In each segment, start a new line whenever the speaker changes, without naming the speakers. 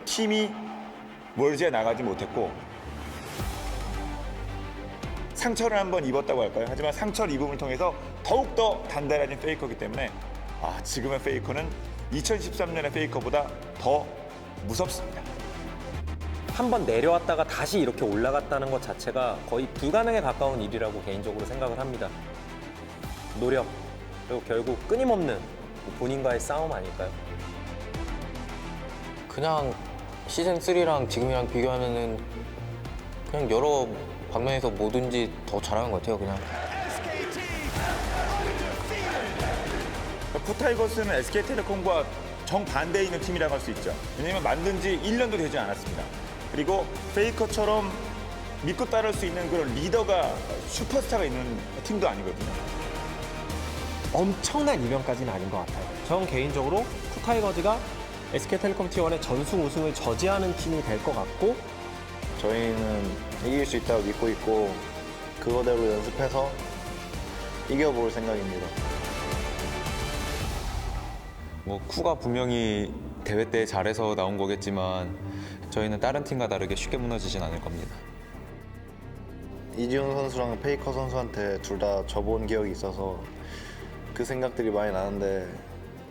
팀이 월드에 나가지 못했고 상처를 한번 입었다고 할까요? 하지만 상처를 입음을 통해서 더욱더 단단해진 페이커이기 때문에 지금의 페이커는 2013년의 페이커보다 더 무섭습니다.
한번 내려왔다가 다시 이렇게 올라갔다는 것 자체가 거의 불가능에 가까운 일이라고 개인적으로 생각을 합니다. 노력, 그리고 결국 끊임없는 본인과의 싸움 아닐까요?
그냥 시즌3랑 지금이랑 비교하면은 그냥 여러 방면에서 뭐든지 더 잘하는 것 같아요, 그냥.
쿠타이거스는 SK텔레콤과 정반대에 있는 팀이라고 할 수 있죠. 왜냐하면 만든 지 1년도 되지 않았습니다. 그리고 페이커처럼 믿고 따를 수 있는 그런 리더가 슈퍼스타가 있는 팀도 아니거든요.
엄청난 이변까지는 아닌 것 같아요. 전 개인적으로 쿠타이거즈가 SK텔레콤 T1의 전승 우승을 저지하는 팀이 될 것 같고
저희는 이길 수 있다고 믿고 있고 그거대로 연습해서 이겨볼 생각입니다.
뭐 쿠가 분명히 대회 때 잘해서 나온 거겠지만 저희는 다른 팀과 다르게 쉽게 무너지진 않을 겁니다.
이지훈 선수랑 페이커 선수한테 둘 다 져본 기억이 있어서 그 생각들이 많이 나는데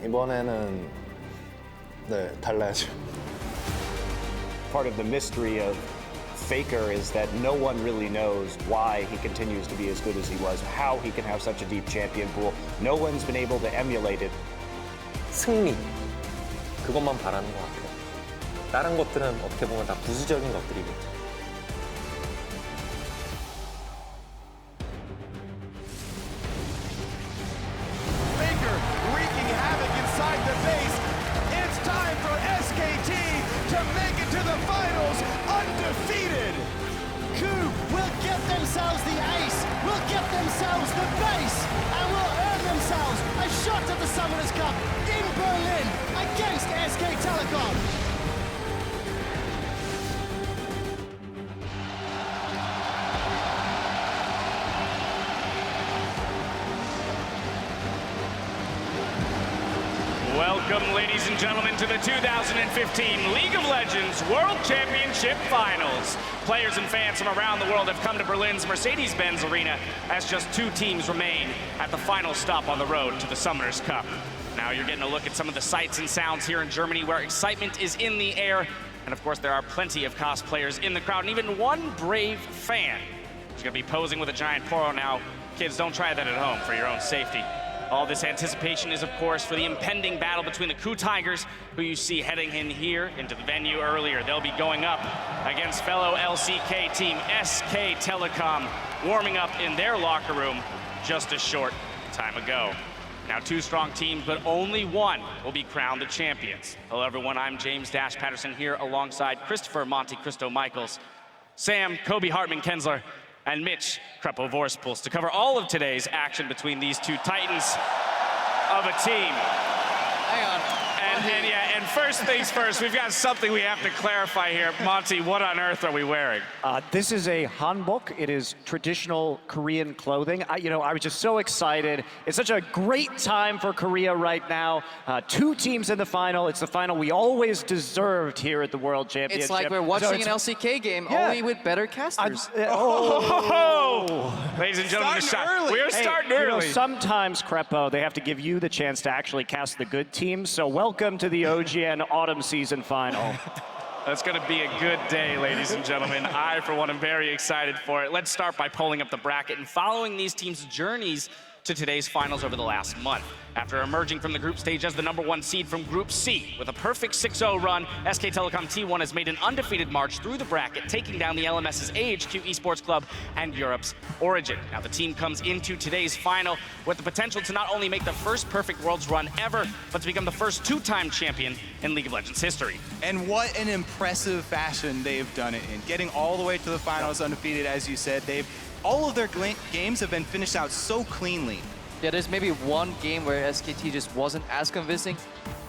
이번에는 달라야죠.
Part of the mystery of Faker is that no one really knows why he continues to be as good as he was, how he can have such a deep champion pool. No one's been able to emulate it.
승리, 그것만 바라는 것 같아요. 다른 것들은 어떻게 보면 다 부수적인 것들이겠죠.
Faker wreaking havoc inside the base. It's time for SKT to make it to the finals undefeated.
KOO will get themselves the ace, will get themselves the base, and will earn themselves a shot at the Summoners Cup in Berlin against SK Telecom.
Welcome, ladies and gentlemen, to the 2015 League of Legends World Championship Finals. Players and fans from around the world have come to Berlin's Mercedes-Benz Arena as just two teams remain at the final stop on the road to the Summoners Cup. Now you're getting a look at some of the sights and sounds here in Germany where excitement is in the air. And of course, there are plenty of cosplayers in the crowd and even one brave fan who's going to be posing with a giant poro now. Kids, don't try that at home for your own safety. All this anticipation is, of course, for the impending battle between the KOO Tigers, who you see heading in here into the venue earlier. They'll be going up against fellow LCK team SK Telecom, warming up in their locker room just a short time ago. Now, two strong teams, but only one will be crowned the champions. Hello, everyone. I'm James Dash Patterson here alongside Christopher Monte Cristo Michaels, Sam Kobe Hartman Kensler, and Mitch Krepo Vorspals to cover all of today's action between these two titans of a team.
Hang on.
And first things first, we've got something we have to clarify here. Monty, what on earth are we wearing?
This is a hanbok. It is traditional Korean clothing. I was just so excited. It's such a great time for Korea right now. Two teams in the final. It's the final we always deserved here at the World Championship.
It's like we're watching an LCK game, only with better casters.
Ladies and gentlemen, the shot. We're starting early.
Sometimes, Krepo, they have to give you the chance to actually cast the good teams. So welcome to the OGN Autumn Season Final.
That's going to be a good day, ladies and gentlemen. I, for one, am very excited for it. Let's start by pulling up the bracket and following these teams' journeys to today's finals over the last month. After emerging from the group stage as the #1 seed from Group C with a perfect 6-0 run, SK Telecom T1 has made an undefeated march through the bracket, taking down the LMS's AHQ Esports Club and Europe's Origin. Now the team comes into today's final with the potential to not only make the first perfect Worlds run ever, but to become the first two-time champion in League of Legends history.
And what an impressive fashion they've done it in. Getting all the way to the finals undefeated, as you said. All of their games have been finished out so cleanly.
Yeah, there's maybe one game where SKT just wasn't as convincing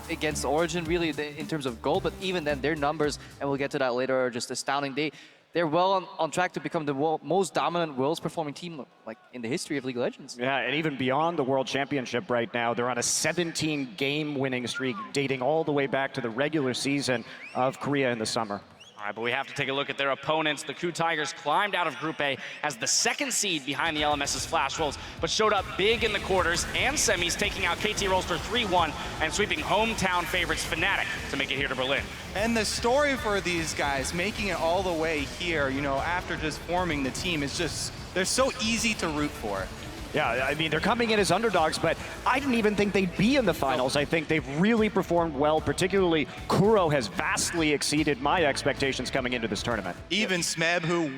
against Origin, really, in terms of goal, but even then, their numbers, and we'll get to that later, are just astounding.
they're well on track to become the most dominant world's performing team like in the history of League of Legends.
Yeah, and even beyond the World Championship right now, they're on a 17-game winning streak dating all the way back to the regular season of Korea in the summer.
All right, but we have to take a look at their opponents. The KOO Tigers climbed out of Group A as the second seed behind the LMS's Flash Wolves, but showed up big in the quarters and semis, taking out KT Rolster 3-1 and sweeping hometown favorites Fnatic to make it here to Berlin.
And the story for these guys making it all the way here, you know, after just forming the team is just, they're so easy to root for.
Yeah, I mean, they're coming in as underdogs, but I didn't even think they'd be in the finals. I think they've really performed well, particularly KOO has vastly exceeded my expectations coming into this tournament.
Even Smeb, who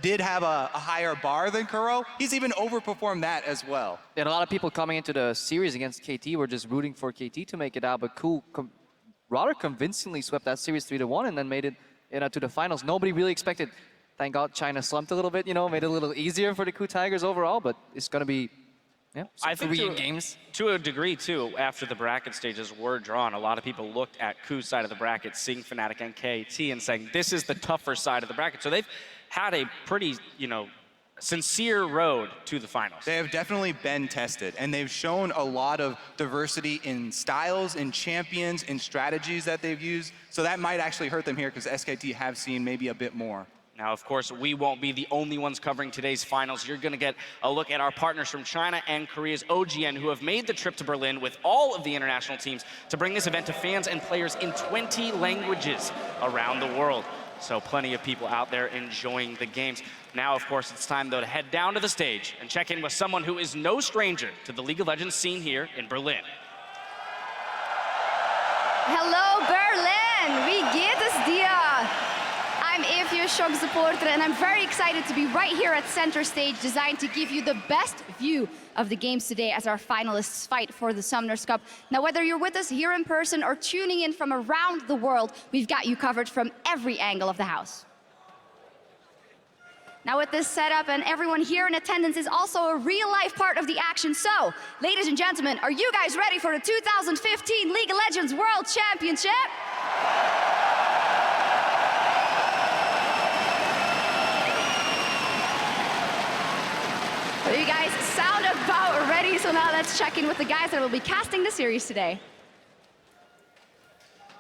did have a higher bar than KOO, he's even overperformed that as well.
And a lot of people coming into the series against KT were just rooting for KT to make it out, but KOO rather convincingly swept that series 3-1 and then made it to the finals. Nobody really expected. Thank God China slumped a little bit, you know, made it a little easier for the KOO Tigers overall, but it's going to be, yeah,
I think
Korean games.
To a degree, too, after the bracket stages were drawn, a lot of people looked at KOO's side of the bracket, seeing Fnatic and KT, and saying, this is the tougher side of the bracket. So they've had a pretty, you know, sincere road to the finals.
They have definitely been tested, and they've shown a lot of diversity in styles, in champions, in strategies that they've used, so that might actually hurt them here because SKT have seen maybe a bit more.
Now, of course, we won't be the only ones covering today's finals. You're going to get a look at our partners from China and Korea's OGN, who have made the trip to Berlin with all of the international teams to bring this event to fans and players in 20 languages around the world. So plenty of people out there enjoying the games. Now, of course, it's time, though, to head down to the stage and check in with someone who is no stranger to the League of Legends scene here in Berlin.
Hello, Berlin! Wie geht es dir? I'm Evie, Shock supporter, and I'm very excited to be right here at center stage, designed to give you the best view of the games today as our finalists fight for the Summoners Cup. Now, whether you're with us here in person or tuning in from around the world, we've got you covered from every angle of the house. Now, with this setup and everyone here in attendance is also a real-life part of the action. So, ladies and gentlemen, are you guys ready for the 2015 League of Legends World Championship? Well, you guys sound about ready, so now let's check in with the guys that will be casting the series today.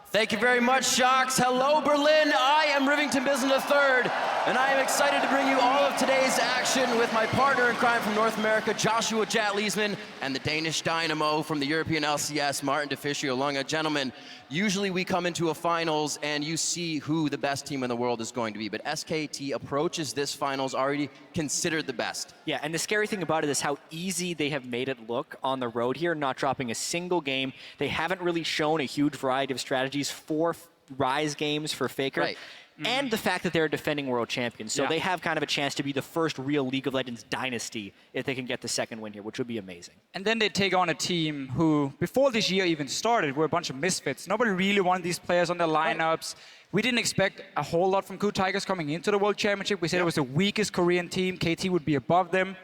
Thank you very much, Shocks. Hello, Berlin. I am Rivington Bisson III, and I am excited to bring you all of today's action with my partner in crime from North America, Joshua Jat Leesman, and the Danish Dynamo from the European LCS, Martin DeFiscio Lunga. Gentlemen, usually we come into a finals and you see who the best team in the world is going to be, but SKT approaches this finals already considered the best.
Yeah, and the scary thing about it is how easy they have made it look on the road here, not dropping a single game. They haven't really shown a huge variety of strategies, 4 Rise games for Faker.
Right.
And the fact that they're defending world champions. So they have kind of a chance to be the first real League of Legends dynasty if they can get the second win here, which would be amazing.
And then they take on a team who, before this year even started, were a bunch of misfits. Nobody really wanted these players on their lineups. We didn't expect a whole lot from KOO Tigers coming into the World Championship. We said it was the weakest Korean team. KT would be above them.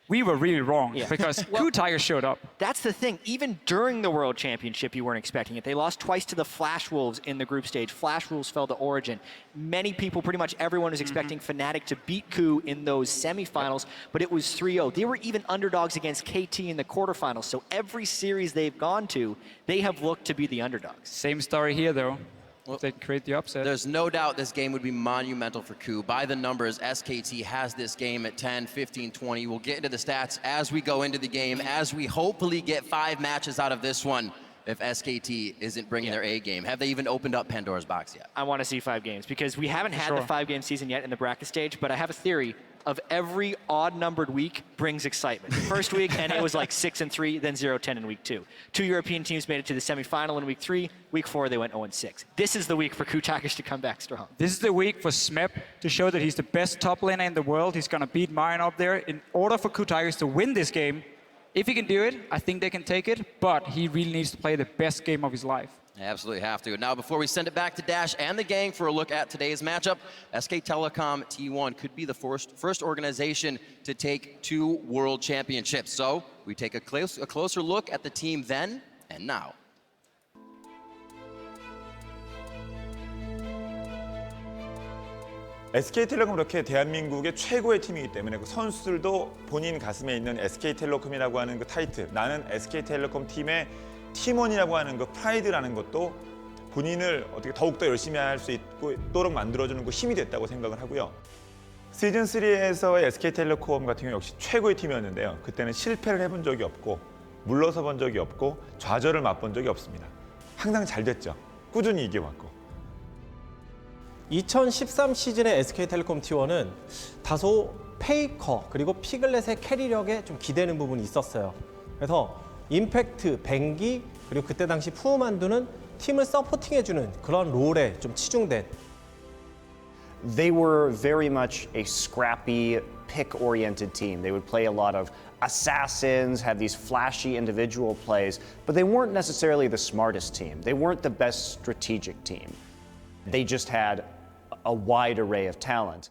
We were really wrong because KOO Tigers showed up.
That's the thing. Even during the World Championship, you weren't expecting it. They lost twice to the Flash Wolves in the group stage. Flash Wolves fell to Origin. Many people, pretty much everyone, was expecting Fnatic to beat KOO in those semifinals, but it was 3-0. They were even underdogs against KT in the quarterfinals. So every series they've gone to, they have looked to be the underdogs.
Same story here, though. They create the upset.
There's no doubt this game would be monumental for KOO. By the numbers, SKT has this game at 10, 15, 20. We'll get into the stats as we go into the game, as we hopefully get 5 matches out of this one if SKT isn't bringing their A game. Have they even opened up Pandora's box yet?
I want to see 5 games because we haven't had the 5-game season yet in the bracket stage, but I have a theory of every odd-numbered week brings excitement. First week, and it was like 6-3, then 0-10 in week 2. 2 European teams made it to the semifinal in week 3. Week 4, they went 0-6. This is the week for KOO Tigers to come back strong.
This is the week for Smeb to show that he's the best top laner in the world. He's going to beat Marin up there. In order for KOO Tigers to win this game, if he can do it, I think they can take it, but he really needs to play the best game of his life.
Absolutely have to. Now, before we send it back to Dash and the gang for a look at today's matchup, SK Telecom T1 could be the first organization to take 2 world championships. So we take a closer look at the team then and now.
SK텔레콤 그렇게 대한민국의 최고의 팀이기 때문에 그 선수들도 본인 가슴에 있는 SK텔레콤이라고 하는 그 타이틀, 나는 SK텔레콤 팀의 팀원이라고 하는 그 프라이드라는 것도 본인을 어떻게 더욱더 열심히 할 수 있도록 만들어주는 그 힘이 됐다고 생각을 하고요. 시즌 3에서의 SK텔레콤 같은 경우 역시 최고의 팀이었는데요. 그때는 실패를 해본 적이 없고 물러서 본 적이 없고 좌절을 맛본 적이 없습니다. 항상 잘 됐죠. 꾸준히 이겨왔고.
2013 시즌의 SK텔레콤 T1은 다소 페이커 그리고 피글렛의 캐리력에 좀 기대는 부분이 있었어요. 그래서 임팩트, 뱅기 그리고 그때 당시 푸우만두는 팀을 서포팅해주는 그런 롤에 좀 치중된.
They were very much a scrappy, pick-oriented team. They would play a lot of assassins, have these flashy individual plays, but they weren't necessarily the smartest team. They weren't the best strategic team. They just had a wide array of talent.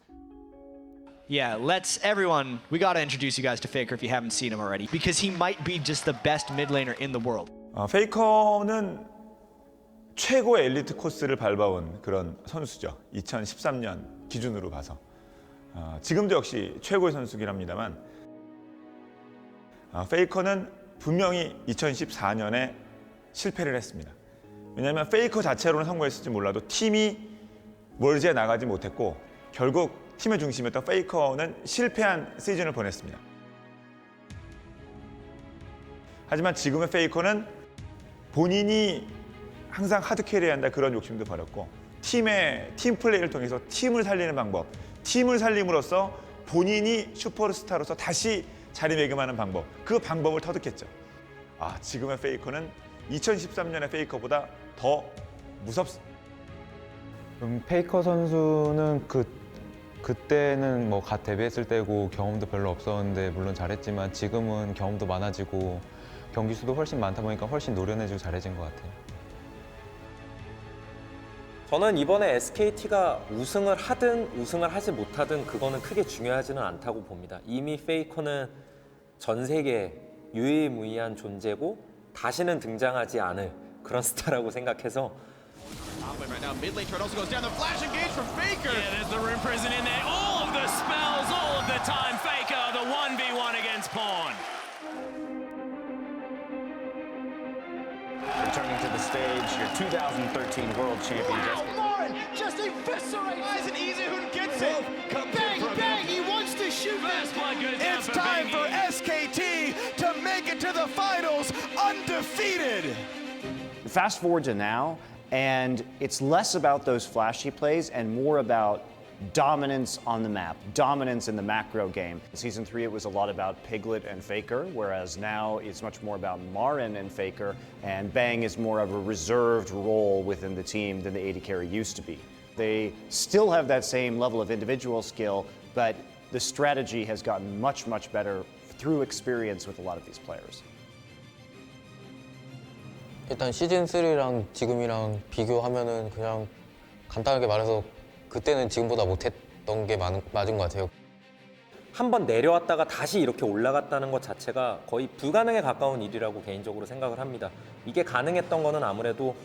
Yeah, we gotta introduce you guys to Faker if you haven't seen him already, because he might be just the best mid laner in the world.
페이커는 최고의 엘리트 코스를 밟아온 그런 선수죠. 2013년 기준으로 봐서. 지금도 역시 최고의 선수긴 합니다만 페이커는 분명히 2014년에 실패를 했습니다. 왜냐하면 페이커 자체로는 성공했을지 몰라도 팀이 멀지 나가지 못했고 결국 팀의 중심이었던 페이커는 실패한 시즌을 보냈습니다. 하지만 지금의 페이커는 본인이 항상 하드캐리한다 그런 욕심도 버렸고 팀 플레이를 통해서 팀을 살리는 방법, 팀을 살림으로써 본인이 슈퍼스타로서 다시 자리매김하는 방법, 그 방법을 터득했죠. 지금의 페이커는 2013년의 페이커보다 더 무섭습니다.
페이커 선수는 그때는 뭐 갓 데뷔했을 때고 경험도 별로 없었는데 물론 잘했지만 지금은 경험도 많아지고 경기 수도 훨씬 많다 보니까 훨씬 노련해지고 잘해진 것 같아요.
저는 이번에 SKT가 우승을 하든 우승을 하지 못하든 그거는 크게 중요하지는 않다고 봅니다. 이미 페이커는 전 세계에 유일무이한 존재고 다시는 등장하지 않을 그런 스타라고 생각해서
Right now, mid lane turret also goes down. The flash engage from Faker.
Yeah, there's the Rune Prison in there. All of the spells, all of the time. Faker, the 1v1 against Pawn.
Returning to the stage, your 2013 World Champion.
Lauren just eviscerates.
Why is it easy? Who gets it?
Bang, bang, he wants to shoot
First blood goes down
It's
for
time for
Bengi.
SKT to make it to the finals undefeated.
Fast forward to now, and it's less about those flashy plays and more about dominance on the map, dominance in the macro game. In Season 3, it was a lot about Piglet and Faker, whereas now it's much more about Marin and Faker, and Bang is more of a reserved role within the team than the AD carry used to be. They still have that same level of individual skill, but the strategy has gotten much, much better through experience with a lot of these players.
일단 시즌 3랑 지금이랑 비교하면은 그냥 간단하게 말해서 그때는 지금보다 못했던 게 맞은 것 같아요.
한번 내려왔다가 다시 이렇게 올라갔다는 것 자체가 거의 불가능에 가까운 일이라고 개인적으로 생각을 합니다. 이게 가능했던 거는 아무래도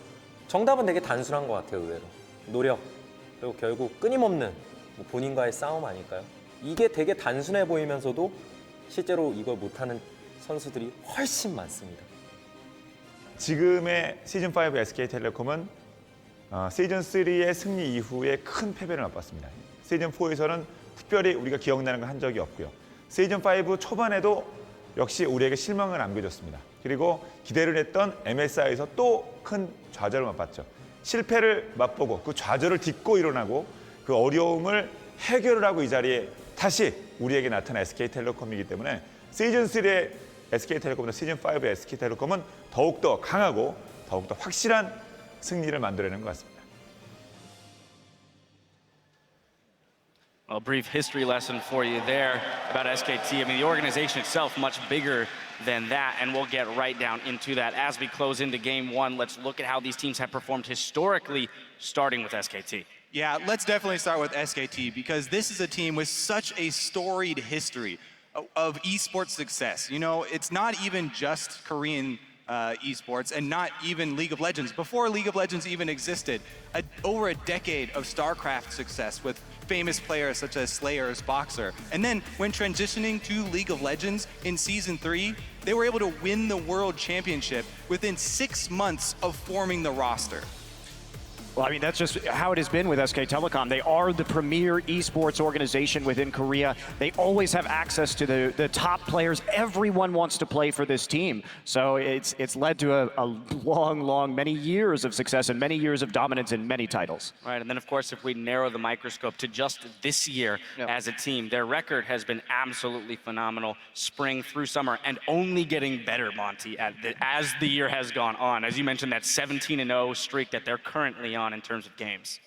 정답은 되게 단순한 것 같아요, 의외로. 노력, 그리고 결국 끊임없는 본인과의 싸움 아닐까요? 이게 되게 단순해 보이면서도 실제로 이걸 못하는 선수들이 훨씬 많습니다.
지금의 시즌5 SK텔레콤은 시즌3의 승리 이후에 큰 패배를 맛봤습니다. 시즌4에서는 특별히 우리가 기억나는 건 한 적이 없고요. 시즌5 초반에도 역시 우리에게 실망을 안겨줬습니다. 그리고 기대를 했던 MSI에서 또 큰 좌절을 맛봤죠. 실패를 맛보고 그 좌절을 딛고 일어나고 그 어려움을 해결을 하고 이 자리에 다시 우리에게 나타난 SK텔레콤이기 때문에 시즌3의 SK텔레콤보다 시즌5의 SK텔레콤은 더욱더 강하고 더욱더 확실한 승리를 만들어내는 것 같습니다.
A brief history lesson for you there about SKT. I mean, the organization itself much bigger than that, and we'll get right down into that. As we close into game one, let's look at how these teams have performed historically, starting with SKT.
Yeah, let's definitely start with SKT because this is a team with such a storied history of esports success. You know, it's not even just Korean esports and not even League of Legends. Before League of Legends even existed, over a decade of StarCraft success with famous players such as Slayer's Boxer. And then when transitioning to League of Legends in Season 3, they were able to win the World Championship within 6 months of forming the roster.
Well, I mean, that's just how it has been with SK Telecom. They are the premier esports organization within Korea. They always have access to the top players. Everyone wants to play for this team. So it's led to a long, many years of success and many years of dominance in many titles.
Right, and then of course, if we narrow the microscope to just this year as a team, their record has been absolutely phenomenal, spring through summer, and only getting better, Monty, as the year has gone on. As you mentioned, that 17-0 streak that they're currently on in terms of games.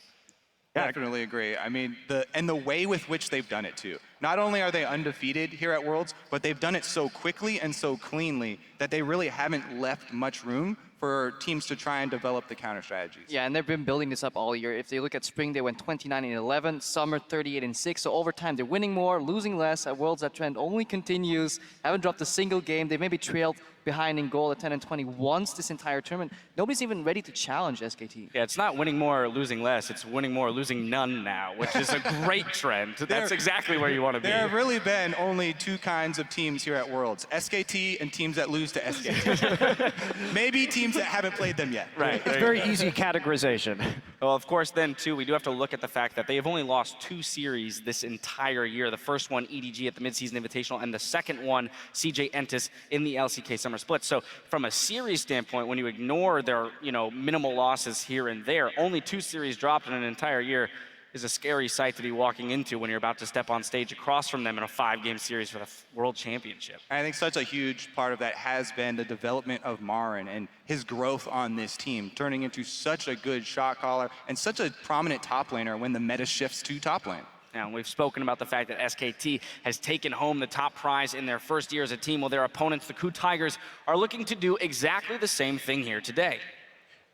Definitely agree. I mean, the way with which they've done it too. Not only are they undefeated here at Worlds, but they've done it so quickly and so cleanly that they really haven't left much room for teams to try and develop the counter strategies.
Yeah, and they've been building this up all year. If they look at spring, they went 29-11, summer 38-6. So over time, they're winning more, losing less. At Worlds, that trend only continues. Haven't dropped a single game. They maybe trailed behind in goal at 10-20 once this entire tournament. Nobody's even ready to challenge SKT.
Yeah, it's not winning more or losing less. It's winning more or losing none now, which is a great trend. That's exactly where you want to be.
There have really been only two kinds of teams here at Worlds, SKT and teams that lose to SKT. Maybe teams that haven't played them yet.
Right.
It's very easy categorization.
Well, of course, then, too, we do have to look at the fact that they have only lost 2 series this entire year. The first one, EDG at the Midseason Invitational, and the second one, CJ Entis in the LCK Summer Split. So from a series standpoint, when you ignore their, minimal losses here and there, only 2 series dropped in an entire year is a scary sight to be walking into when you're about to step on stage across from them in a 5-game series for the World Championship.
I think such a huge part of that has been the development of Marin and his growth on this team, turning into such a good shot caller and such a prominent top laner when the meta shifts to top lane.
Now, we've spoken about the fact that SKT has taken home the top prize in their first year as a team, while their opponents, the KOO Tigers, are looking to do exactly the same thing here today.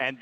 And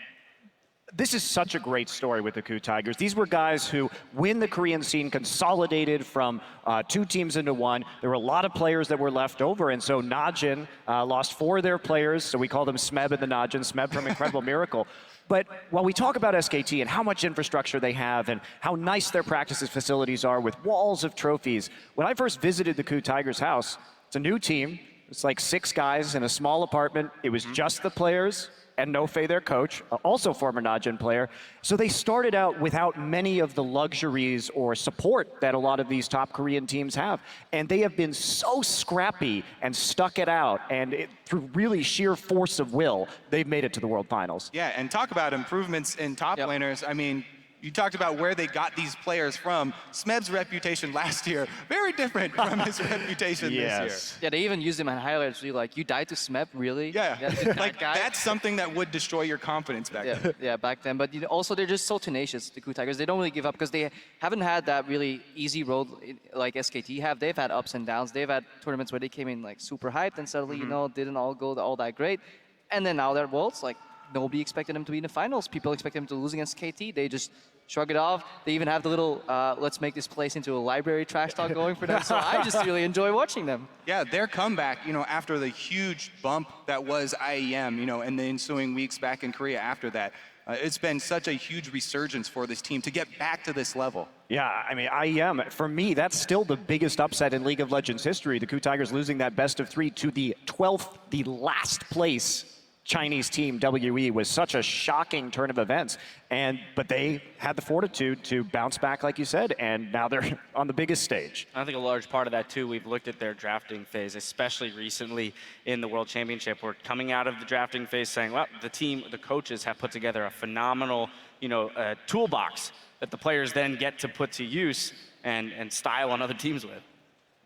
this is such a great story with the KOO Tigers. These were guys who, when the Korean scene consolidated from 2 teams into 1, there were a lot of players that were left over, and so Najin lost 4 of their players, so we call them Smeb and the Najin, Smeb from Incredible Miracle. But while we talk about SKT and how much infrastructure they have and how nice their practices facilities are with walls of trophies, when I first visited the KOO Tigers house, it's a new team. It's like 6 guys in a small apartment. It was just the players and No-Fei, their coach, also former Najin player. So they started out without many of the luxuries or support that a lot of these top Korean teams have. And they have been so scrappy and stuck it out. And through really sheer force of will, they've made it to the World Finals.
Yeah, and talk about improvements in top laners. I mean, you talked about where they got these players from. Smeb's reputation last year, very different from his reputation this year.
Yeah, they even used him in highlights. Really, like, you died to Smeb, really?
Yeah,
like
that's something that would destroy your confidence back then.
Yeah, back then. But also, they're just so tenacious, the KOO Tigers. They don't really give up because they haven't had that really easy road like SKT have. They've had ups and downs. They've had tournaments where they came in like super hyped and suddenly, didn't all go all that great. And then now they're at Worlds, like, nobody expected them to be in the finals. People expect them to lose against KT. They just shrug it off. They even have the little, let's make this place into a library trash talk going for them. So I just really enjoy watching them.
Yeah, their comeback, after the huge bump that was IEM, and the ensuing weeks back in Korea after that, it's been such a huge resurgence for this team to get back to this level.
Yeah, I mean, IEM, for me, that's still the biggest upset in League of Legends history. The KOO Tigers losing that best of 3 to the 12th, the last place Chinese team, WE, was such a shocking turn of events. But they had the fortitude to bounce back, like you said, and now they're on the biggest stage.
I think a large part of that, too, we've looked at their drafting phase, especially recently in the World Championship. We're coming out of the drafting phase saying, well, the coaches have put together a phenomenal, toolbox that the players then get to put to use and style on other teams with.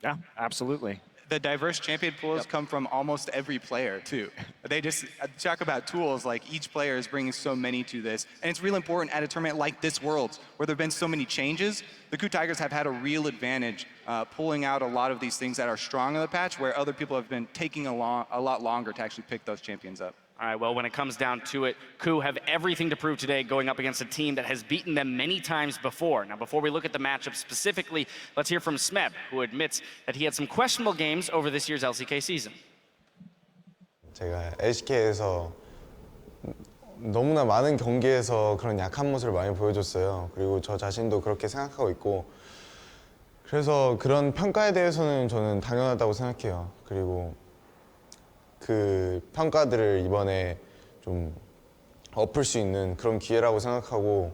Yeah, absolutely.
The diverse champion pools come from almost every player, too. They just talk about tools, like each player is bringing so many to this. And it's real important at a tournament like this Worlds, where there have been so many changes. The KOO Tigers have had a real advantage pulling out a lot of these things that are strong in the patch, where other people have been taking a lot longer to actually pick those champions up.
All right, well, when it comes down to it, KOO have everything to prove today going up against a team that has beaten them many times before. Now, before we look at the matchup specifically, let's hear from Smeb, who admits that he had some questionable games over this year's LCK season.
제가 SK에서 너무나 많은 경기에서 그런 약한 모습을 많이 보여줬어요. 그리고 저 자신도 그렇게 생각하고 있고 그래서 그런 평가에 대해서는 저는 당연하다고 생각해요. 그리고 그 평가들을 이번에 좀 엎을 수 있는 그런 기회라고 생각하고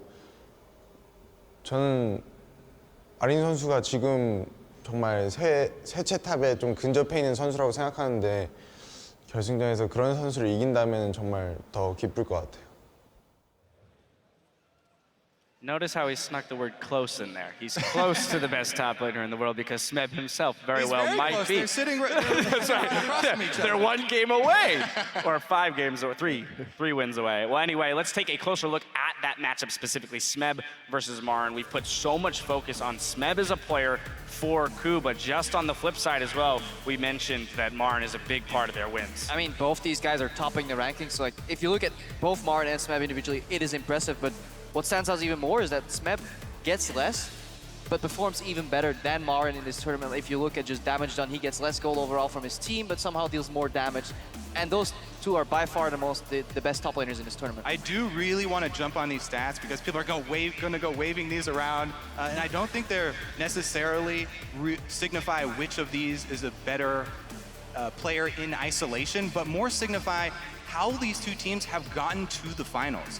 저는 아린 선수가 지금 정말 새 채탑에 좀 근접해 있는 선수라고 생각하는데 결승전에서 그런 선수를 이긴다면 정말 더 기쁠 것 같아요.
Notice how he snuck the word close in there. He's close to the best top laner in the world because Smeb himself very
He's
well
very
might
close.
be.
They're sitting right
That's right.
across from each other.
They're 1 game away, or 5 games, or three wins away. Well, anyway, let's take a closer look at that matchup specifically, Smeb versus Marin. We've put so much focus on Smeb as a player for KOO, but just on the flip side as well, we mentioned that Marin is a big part of their wins.
I mean, both these guys are topping the rankings. So, like, if you look at both Marin and Smeb individually, it is impressive. But what stands out even more is that Smeb gets less, but performs even better than Marin in this tournament. If you look at just damage done, he gets less gold overall from his team, but somehow deals more damage. And those two are by far the best top laners in this tournament.
I do really want to jump on these stats because people are going to go waving these around, and I don't think they're necessarily signify which of these is a better player in isolation, but more signify how these two teams have gotten to the finals.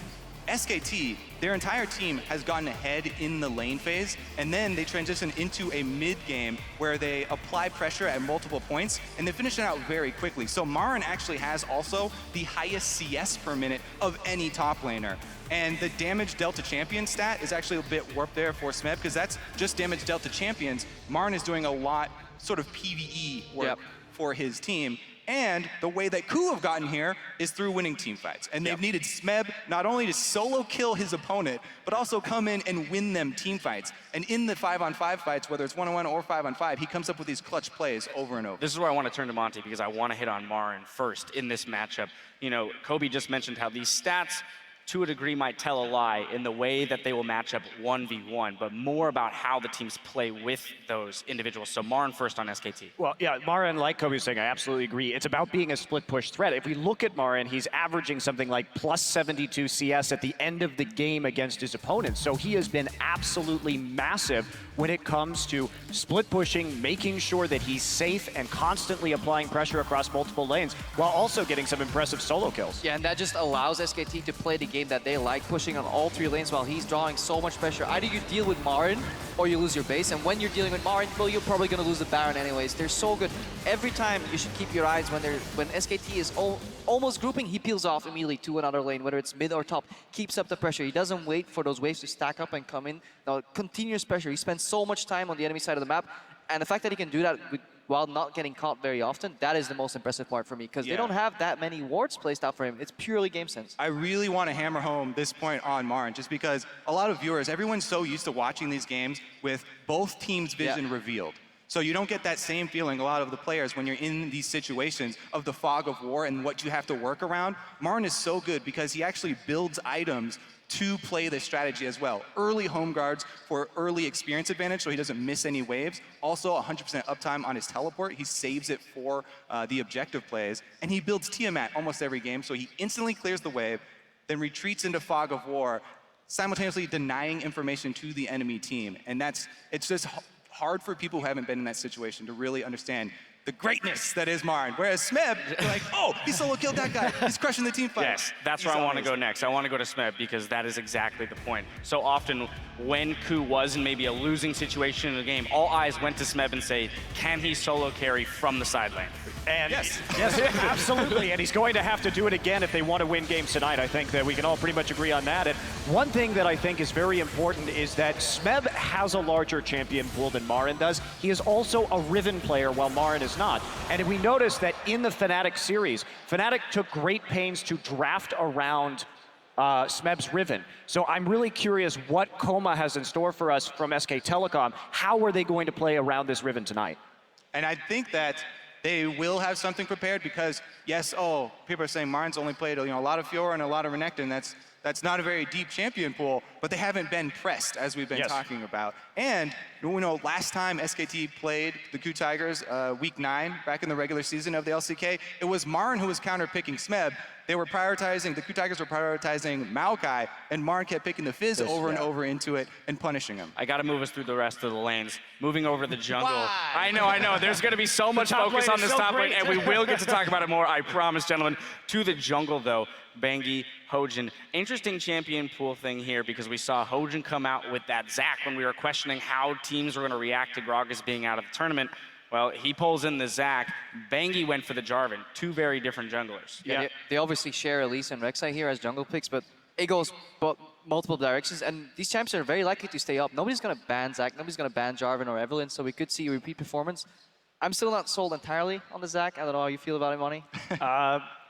SKT, their entire team has gotten ahead in the lane phase, and then they transition into a mid game where they apply pressure at multiple points, and they finish it out very quickly. So Marin actually has also the highest CS per minute of any top laner. And the damage delta champion stat is actually a bit warped there for Smeb, because that's just damage delta champions. Marin is doing a lot sort of PvE work for his team. And the way that KOO have gotten here is through winning team fights. And they've needed Smeb not only to solo kill his opponent, but also come in and win them team fights. And in the 5-on-5 fights, whether it's 1-on-1 or 5-on-5, he comes up with these clutch plays over and over.
This is where I want to turn to Monty because I want to hit on Marin first in this matchup. You know, Kobe just mentioned how these stats to a degree might tell a lie in the way that they will match up 1v1, but more about how the teams play with those individuals. So Marin first on SKT.
Well, yeah, Marin, like Kobe was saying, I absolutely agree. It's about being a split push threat. If we look at Marin, he's averaging something like plus 72 CS at the end of the game against his opponents. So he has been absolutely massive when it comes to split pushing, making sure that he's safe and constantly applying pressure across multiple lanes while also getting some impressive solo kills.
Yeah, and that just allows SKT to play the game that they like, pushing on all 3 lanes while he's drawing so much pressure. Either you deal with Marin or you lose your base, and when you're dealing with Marin, well, you're probably going to lose the Baron anyways. They're so good. Every time you should keep your eyes when SKT is almost grouping, he peels off immediately to another lane, whether it's mid or top, keeps up the pressure. He doesn't wait for those waves to stack up and come in. No, continuous pressure. He spends so much time on the enemy side of the map, and the fact that he can do that while not getting caught very often, that is the most impressive part for me, because they don't have that many wards placed out for him. It's purely game sense.
I really want to hammer home this point on Marin, just because a lot of viewers, everyone's so used to watching these games with both teams' vision revealed. So you don't get that same feeling, a lot of the players, when you're in these situations of the fog of war and what you have to work around. Marin is so good because he actually builds items to play this strategy as well. Early home guards for early experience advantage so he doesn't miss any waves. Also 100% uptime on his teleport. He saves it for the objective plays. And he builds Tiamat almost every game, so he instantly clears the wave, then retreats into fog of war, simultaneously denying information to the enemy team. And it's just hard for people who haven't been in that situation to really understand the greatness that is Marin. Whereas Smeb, you're like, oh, he solo killed that guy. He's crushing the team fight.
Yes, that's where I want to go next. I want to go to Smeb because that is exactly the point. So often when KOO was in maybe a losing situation in the game, all eyes went to Smeb and say, can he solo carry from the side lane?
And yes, absolutely. And he's going to have to do it again if they want to win games tonight. I think that we can all pretty much agree on that. And one thing that I think is very important is that Smeb has a larger champion pool than Marin does. He is also a Riven player while Marin is not. And we noticed that in the Fnatic series, Fnatic took great pains to draft around Smeb's Riven. So I'm really curious what Koma has in store for us from SK Telecom. How are they going to play around this Riven tonight?
And I think that they will have something prepared because, yes, people are saying Marin's only played a lot of Fiora and a lot of Renekton. That's that's not a very deep champion pool, but they haven't been pressed, as we've been talking about. And last time SKT played the KOO Tigers, week 9, back in the regular season of the LCK, it was Marn who was counter-picking Smeb. They were prioritizing, the KOO Tigers were prioritizing Maokai, and Marn kept picking the Fizz over and over into it and punishing him.
I got to move us through the rest of the lanes. Moving over to the jungle. I know. There's going to be so much focus on this top lane, and we will get to talk about it more, I promise, gentlemen. To the jungle, though, Bengi, Hojin. Interesting champion pool thing here, because we saw Hojin come out with that Zac when we were questioning how teams were going to react to Gragas being out of the tournament. Well, he pulls in the Zac. Bengi went for the Jarvan. Two very different junglers.
Yeah, they obviously share Elise and Rek'Sai here as jungle picks, but it goes multiple directions, and these champs are very likely to stay up. Nobody's going to ban Zac, nobody's going to ban Jarvan or Evelynn, so we could see a repeat performance. I'm still not sold entirely on the Zac. I don't know how you feel about it, Monty.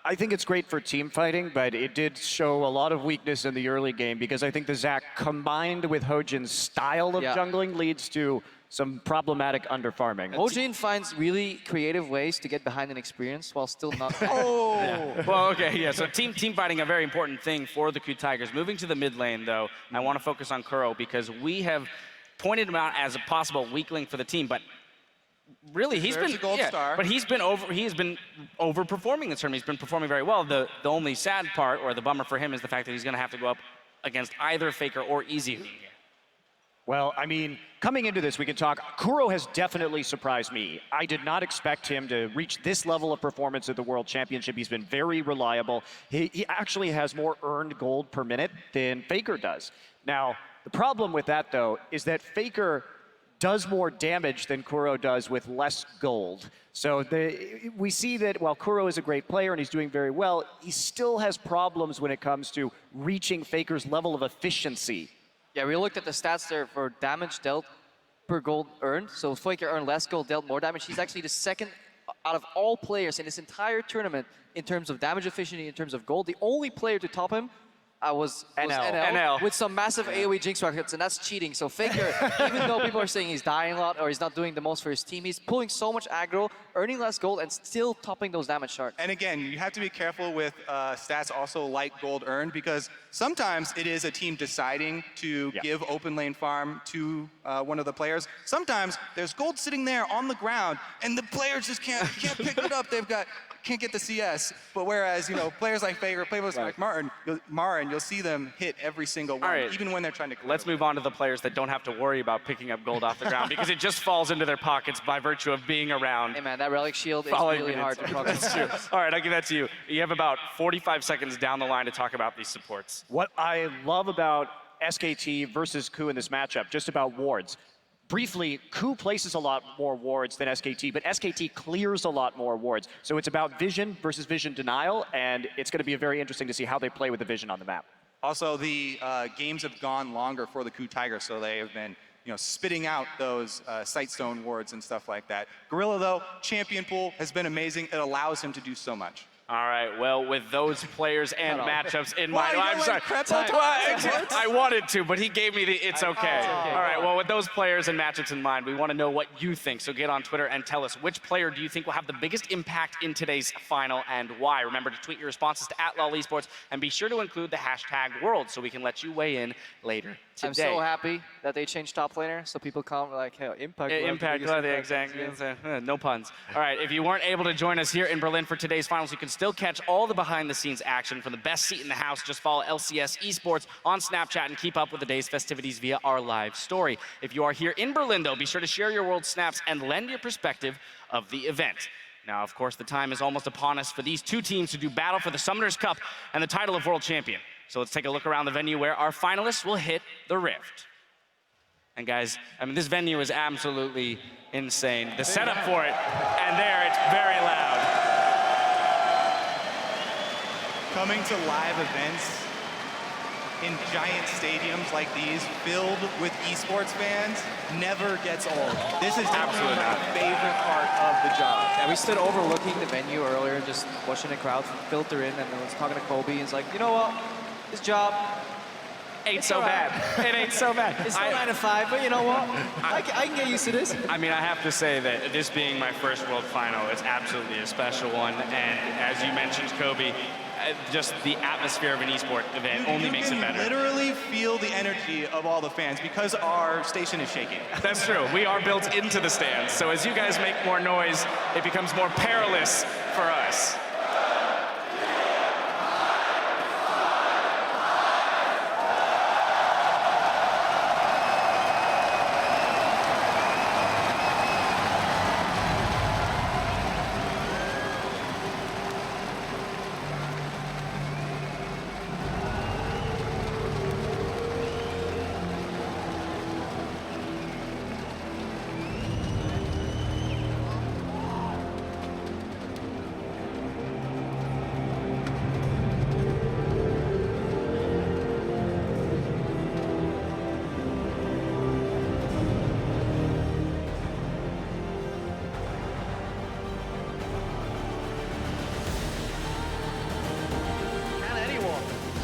I think it's great for team fighting, but it did show a lot of weakness in the early game, because I think the Zac combined with Hojin's style of jungling leads to some problematic underfarming.
Hojin finds really creative ways to get behind an experience while still not.
Well, okay, so team fighting, a very important thing for the KOO Tigers. Moving to the mid lane, though, I want to focus on KOO, because we have pointed him out as a possible weak link for the team, but really, he's been but he has been overperforming this tournament. He's been performing very well. The only sad part, or the bummer for him, is the fact that he's going to have to go up against either Faker or Easy.
Well, I mean, coming into this, we can talk. KOO has definitely surprised me. I did not expect him to reach this level of performance at the World Championship. He's been very reliable. He actually has more earned gold per minute than Faker does. Now, the problem with that, though, is that Faker does more damage than KOO does with less gold. So we see that while KOO is a great player and he's doing very well, he still has problems when it comes to reaching Faker's level of efficiency.
Yeah, we looked at the stats there for damage dealt per gold earned. So Faker earned less gold, dealt more damage. He's actually the second out of all players in this entire tournament in terms of damage efficiency, in terms of gold. The only player to top him was NL with some massive AoE Jinx rockets, and that's cheating. So Faker, even though people are saying he's dying a lot or he's not doing the most for his team, he's pulling so much aggro, earning less gold, and still topping those damage charts.
And again, you have to be careful with stats also like gold earned, because sometimes it is a team deciding to give open lane farm to one of the players. Sometimes there's gold sitting there on the ground, and the players just can't pick it up. Can't get the CS. But whereas, players like Faker, players like Marin, you'll see them hit every single one, even when they're trying to.
Let's move on to the players that don't have to worry about picking up gold off the ground, because it just falls into their pockets by virtue of being around.
Hey man, that relic shield is really hard to proc.
That's true. All right, I'll give that to you. You have about 45 seconds down the line to talk about these supports.
What I love about SKT versus KOO in this matchup, just about wards. Briefly, KOO places a lot more wards than SKT, but SKT clears a lot more wards. So it's about vision versus vision denial, and it's going to be very interesting to see how they play with the vision on the map.
Also, the games have gone longer for the KOO Tigers, so they have been spitting out those Sightstone wards and stuff like that. Gorilla, though, champion pool has been amazing. It allows him to do so much.
All right, well, with those players and matchups in mind, I'm sorry.
I
I wanted to, but he gave me the it's okay. All right, well, with those players and matchups in mind, we want to know what you think. So get on Twitter and tell us, which player do you think will have the biggest impact in today's final and why? Remember to tweet your responses to @LOLEsports and be sure to include the hashtag world so we can let you weigh in later today.
I'm so happy that they changed top laner so people can't like, hey, impact.
Impact, exactly. No puns. All right, if you weren't able to join us here in Berlin for today's finals, you can still catch all the behind-the-scenes action from the best seat in the house. Just follow LCS Esports on Snapchat and keep up with the day's festivities via our live story. If you are here in Berlin, though, be sure to share your world snaps and lend your perspective of the event. Now, of course, the time is almost upon us for these two teams to do battle for the Summoners Cup and the title of World Champion. So let's take a look around the venue where our finalists will hit the Rift. And guys, I mean, this venue is absolutely insane. The setup for it, and there, it's very loud.
Coming to live events in giant stadiums like these, filled with esports fans, never gets old. This is absolutely my favorite part of the job.
Yeah, we stood overlooking the venue earlier, just watching the crowd filter in, and I was talking to Kobe, and he's like, you know what, this job
ain't so bad. It ain't so bad.
It's not 9 to 5, but you know what? I can get used to this.
I mean, I have to say that this being my first World Final, it's absolutely a special one. And as you mentioned, Kobe, just the atmosphere of an esport event only makes it better.
You can literally feel the energy of all the fans because our station is shaking.
That's true. We are built into the stands. So as you guys make more noise, it becomes more perilous for us.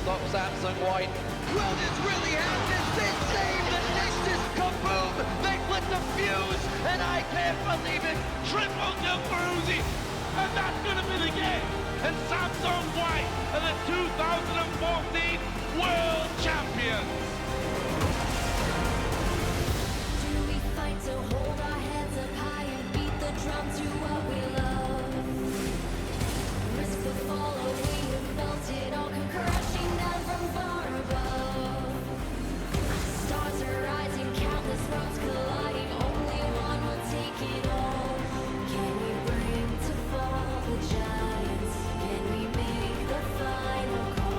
Stop Samsung White. Will this really happen? They saved the Nexus. Kaboom! They lit the fuse, and I can't believe it. Triple to Peruzzi, and that's gonna be the game. And Samsung White are the 2014 World Champions.
Do we fight to hold our heads up high and beat the drum to what we love? Risk the fall, or we have felt it all come crashing down from far above. Stars are rising, countless worlds colliding, only one will take it all. Can we bring to fall the giants? Can we make the final call?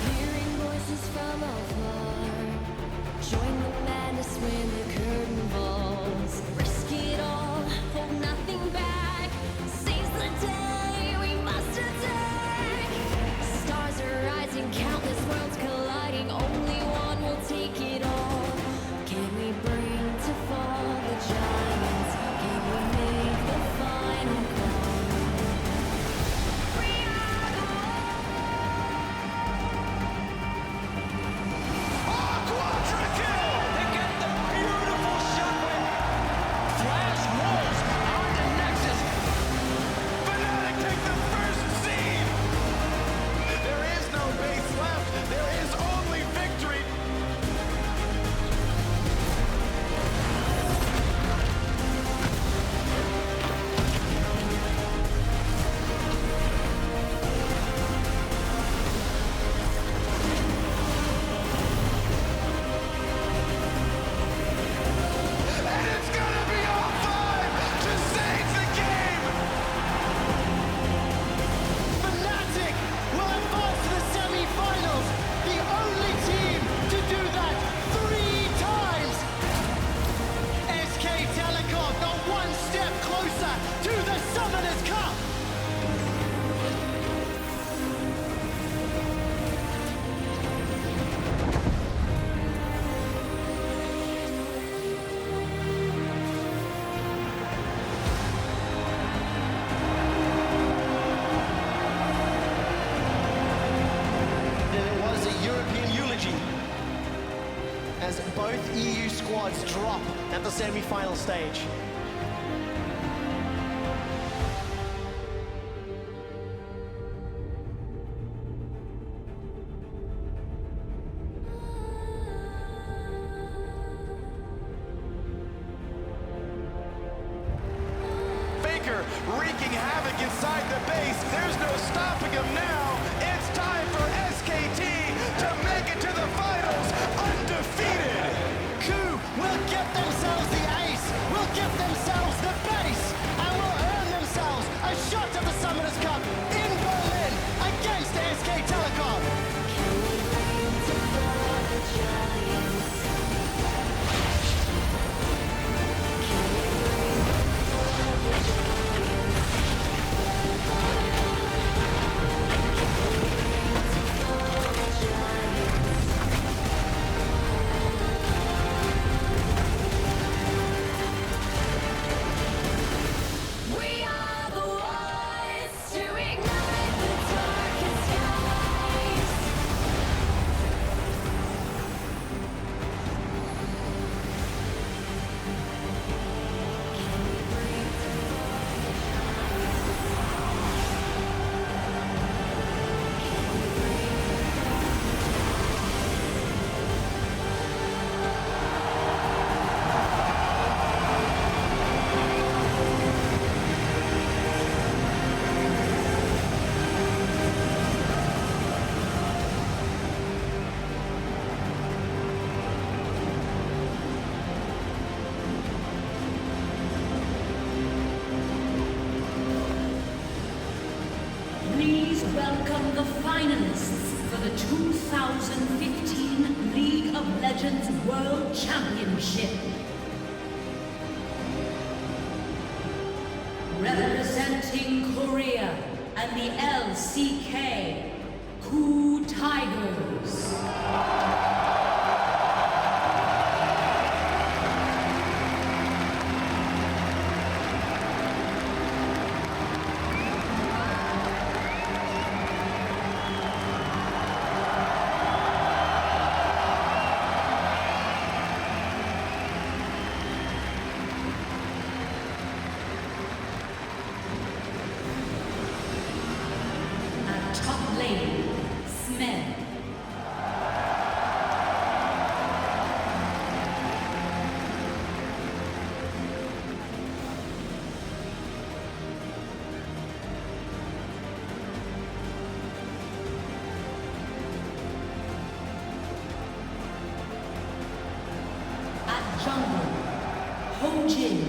Hearing voices from afar, join the madness when the curtain falls. Risk it all, hold nothing back. Seize the day, we must attack. Stars are rising, countless worlds colliding. Only one will take it all. Can we bring to fall the giants? Can we make the final call?
Flash walls onto Nexus.
Fnatic take the first seed. There is no base left. There is only victory. And it's gonna be all five to save the game.
Fnatic will advance to the semi-finals. The only team to do that 3 times. SK Telecom, the one step closer to the Summoners Cup. It was a European eulogy as both EU squads drop at the semi-final stage.
Faker wreaking havoc inside the base. There's no stopping him now. It's time for SKT to make it to the finals undefeated.
KOO will get themselves the ace, will get them
the 2015 League of Legends World Championship. Representing Korea and the LCK, KOO Tigers. Top lane, Smith. At jungle, Ho Jin.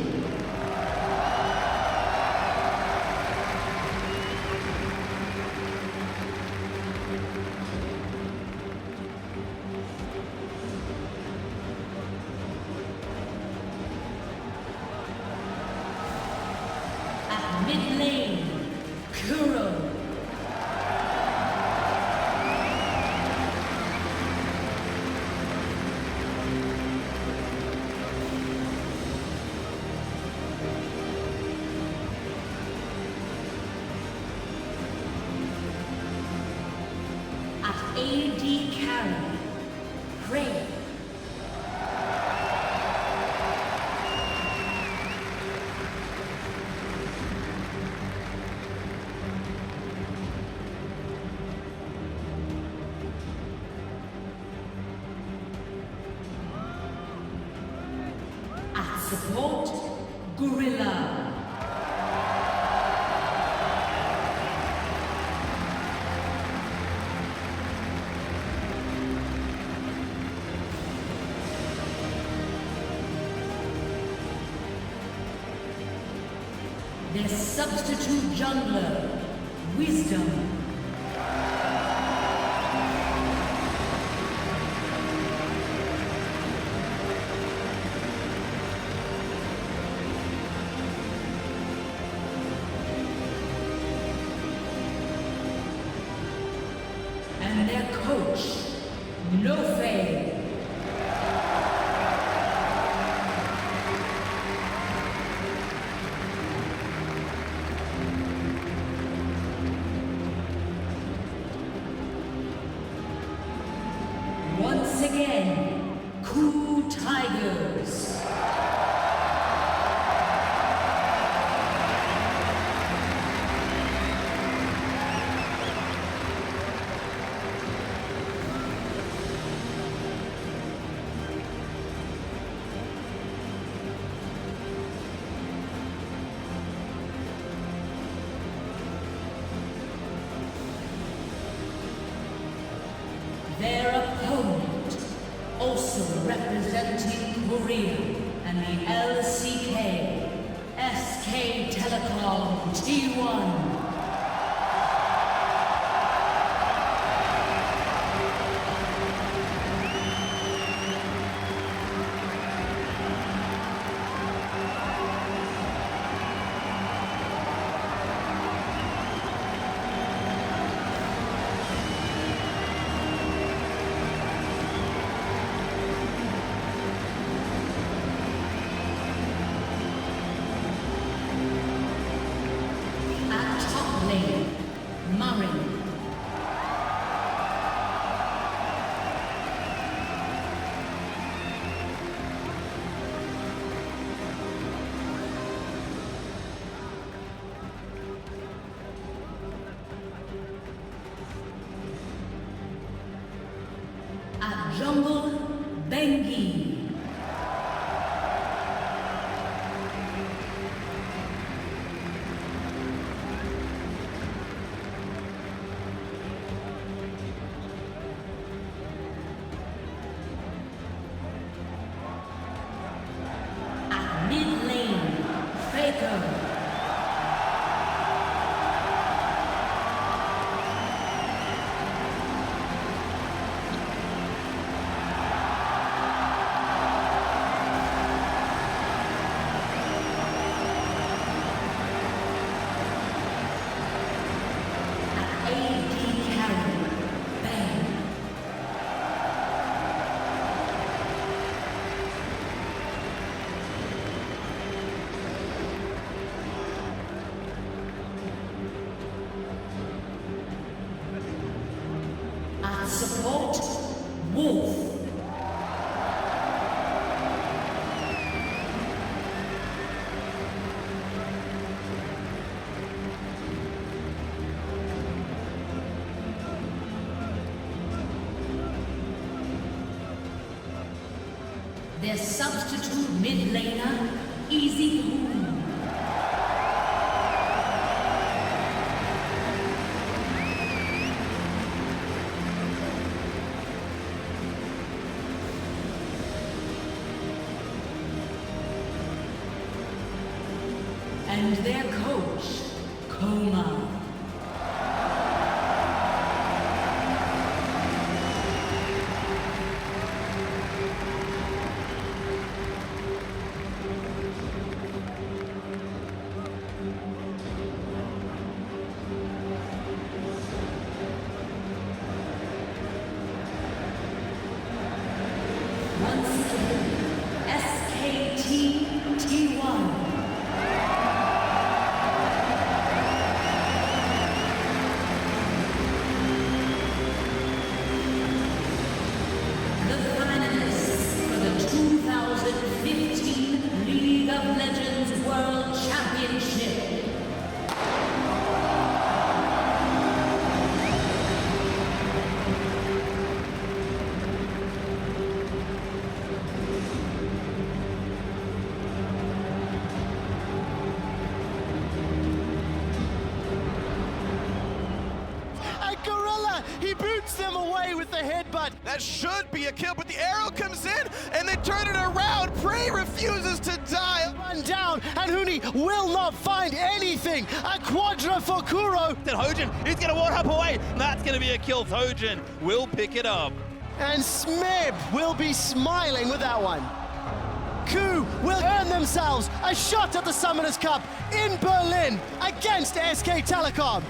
Mid lane, Kuro. At AD carry, Ray. Support Gorilla. Their substitute jungler, Wisdom. And their coach, No Fade. Once again, KOO Tigers. Their opponent, also representing Korea and the LCK, SK Telecom T1. At jungle, Bengi. At mid lane, Faker. support Wolf. Their substitute mid laner, Easy Boom. And their coach, Coma. Once again, SKT T1. The finalists for the 2015 League of Legends World Championship.
And Gorilla, he boots them away with the headbutt.
That should be a kill, but the arrow comes in and they turn it around. Prey refuses to die.
Run down, and Huni will not find anything. A quadra for Kuro.
Then Hojin, he's going to one hop away. And that's going to be a kill. Hojin will pick it up.
And Smeb will be smiling with that one. KOO will earn themselves a shot at the Summoners Cup in Berlin against SK Telecom.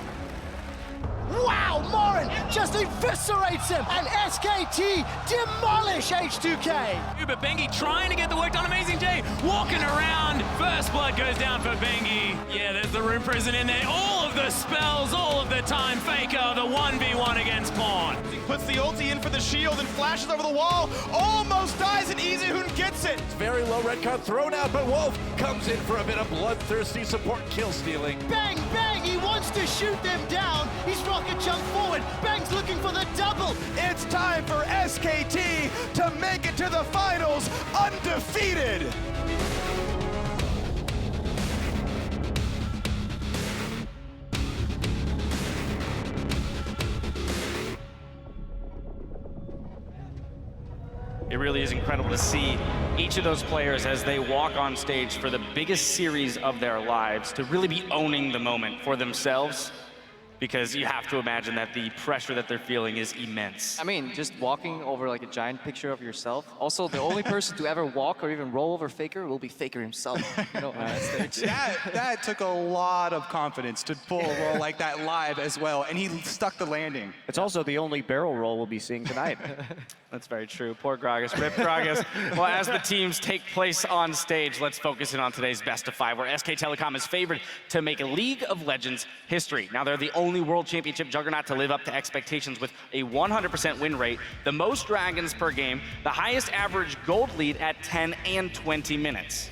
Wow, Morin just eviscerates him, and SKT demolish H2K.
But Bengi trying to get the work done. Amazing J walking around. First blood goes down for Bengi. Yeah, there's the Rune Prison in there. All of the spells, all of the time. Faker, the 1v1 against Pawn.
He puts the ulti in for the shield and flashes over the wall. Almost dies, and Easyhoon gets it.
It's very low, red card thrown out, but Wolf comes in for a bit of bloodthirsty support kill stealing.
Bang, bang, he wants to shoot them down. He's rocket jump forward. Bang's looking for the double.
It's time for SKT to make it to the finals undefeated.
It really is incredible to see each of those players as they walk on stage for the biggest series of their lives to really be owning the moment for themselves, because you have to imagine that the pressure that they're feeling is immense.
I mean, just walking over like a giant picture of yourself. Also, the only person to ever walk or even roll over Faker will be Faker himself. You know, on stage.
That took a lot of confidence to pull a roll like that live as well, and he stuck the landing.
It's also the only barrel roll we'll be seeing tonight.
That's very true. Poor Gragas. Rip Gragas. Well, as the teams take place on stage, let's focus in on today's best of 5, where SK Telecom is favored to make a League of Legends history. Now, they're the only World Championship juggernaut to live up to expectations with a 100% win rate, the most dragons per game, the highest average gold lead at 10 and 20 minutes.